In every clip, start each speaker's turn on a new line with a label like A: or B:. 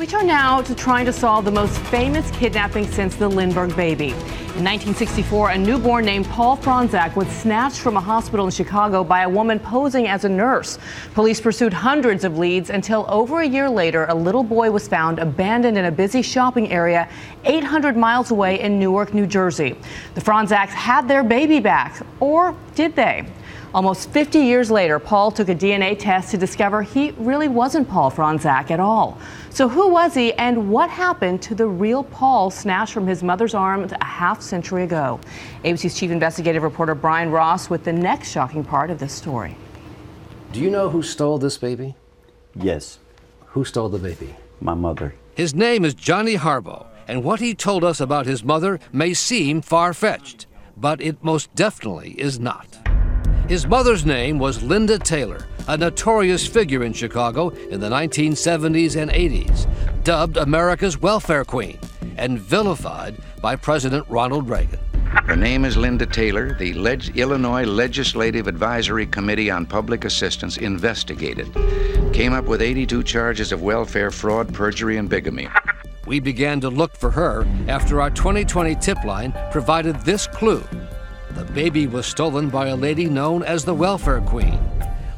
A: We turn now to trying to solve the most famous kidnapping since the Lindbergh baby. In 1964, a newborn named Paul Franczak was snatched from a hospital in Chicago by a woman posing as a nurse. Police pursued hundreds of leads until over a year later, a little boy was found abandoned in a busy shopping area 800 miles away in Newark, New Jersey. The Franczaks had their baby back, or did they? Almost 50 years later, Paul took a DNA test to discover he really wasn't Paul Franczak at all. So who was he, and what happened to the real Paul snatched from his mother's arms a half-century ago? ABC's chief investigative reporter Brian Ross with the next shocking part of this story.
B: Do you know who stole this baby?
C: Yes.
B: Who stole the baby?
C: My mother.
D: His name is Johnny Harbaugh, and what he told us about his mother may seem far-fetched, but it most definitely is not. His mother's name was Linda Taylor, a notorious figure in Chicago in the 1970s and 80s, dubbed America's welfare queen and vilified by President Ronald Reagan.
E: Her name is Linda Taylor. The Illinois Legislative Advisory Committee on Public Assistance investigated, came up with 82 charges of welfare fraud, perjury, and bigamy.
D: We began to look for her after our 2020 tip line provided this clue. The baby was stolen by a lady known as the Welfare Queen.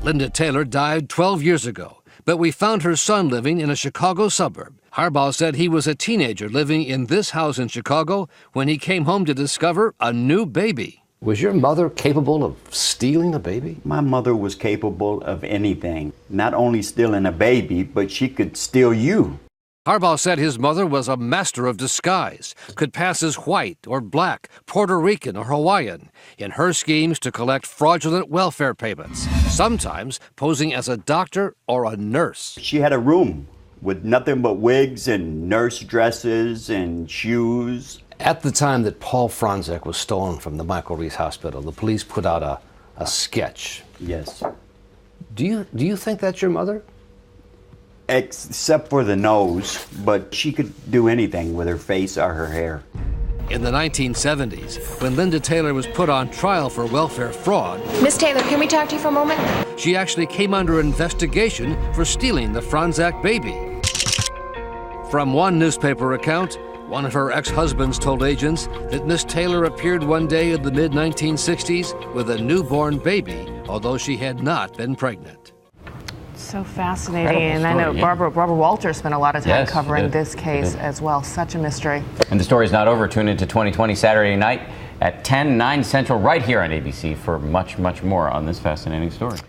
D: Linda Taylor died 12 years ago, but we found her son living in a Chicago suburb. Harbaugh said he was a teenager living in this house in Chicago when he came home to discover a new baby.
B: Was your mother capable of stealing a baby?
C: My mother was capable of anything. Not only stealing a baby, but she could steal you.
D: Harbaugh said his mother was a master of disguise, could pass as white or black, Puerto Rican or Hawaiian, in her schemes to collect fraudulent welfare payments, sometimes posing as a doctor or a nurse.
C: She had a room with nothing but wigs and nurse dresses and shoes.
B: At the time that Paul Franczak was stolen from the Michael Reese Hospital, the police put out a sketch.
C: Yes.
B: Do you think that's your mother?
C: Except for the nose, but she could do anything with her face or her hair.
D: In the 1970s, when Linda Taylor was put on trial for welfare fraud,
F: Miss Taylor, can we talk to you for a moment?
D: she actually came under investigation for stealing the Franczak baby. From one newspaper account, one of her ex-husbands told agents that Miss Taylor appeared one day in the mid-1960s with a newborn baby, although she had not been pregnant.
A: So fascinating. And I know Barbara Walters spent a lot of time covering this case as well. Such a mystery.
G: And the story's not over. Tune into 2020 Saturday night at 10, 9 Central right here on ABC for much, much more on this fascinating story.